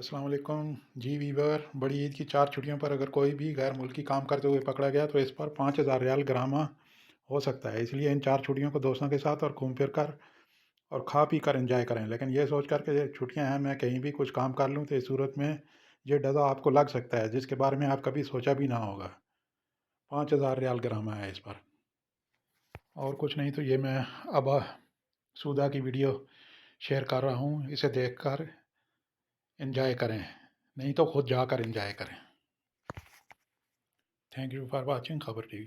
अस्सलाम वालेकुम जी वीवर। बड़ी ईद की 4 छुट्टियों पर अगर कोई भी गैर मुल्की काम करते हुए पकड़ा गया तो इस पर 5,000 रियाल ग्रामा हो सकता है। इसलिए इन 4 छुट्टियों को दोस्तों के साथ और घूम फिर कर और खा पी कर एंजॉय करें। लेकिन ये सोच कर के ये छुट्टियां हैं मैं कहीं भी कुछ काम कर लूँ तो इस सूरत में ये डज़ा आपको लग सकता है जिसके बारे में आप कभी सोचा भी ना होगा। 5,000 रियाल ग्रामा है इस पर। और कुछ नहीं तो ये मैं अब सूदा की वीडियो शेयर कर रहा हूँ, इसे देख कर एंजॉय करें, नहीं तो खुद जाकर एंजॉय करें। थैंक यू फॉर वॉचिंग खबर टीवी।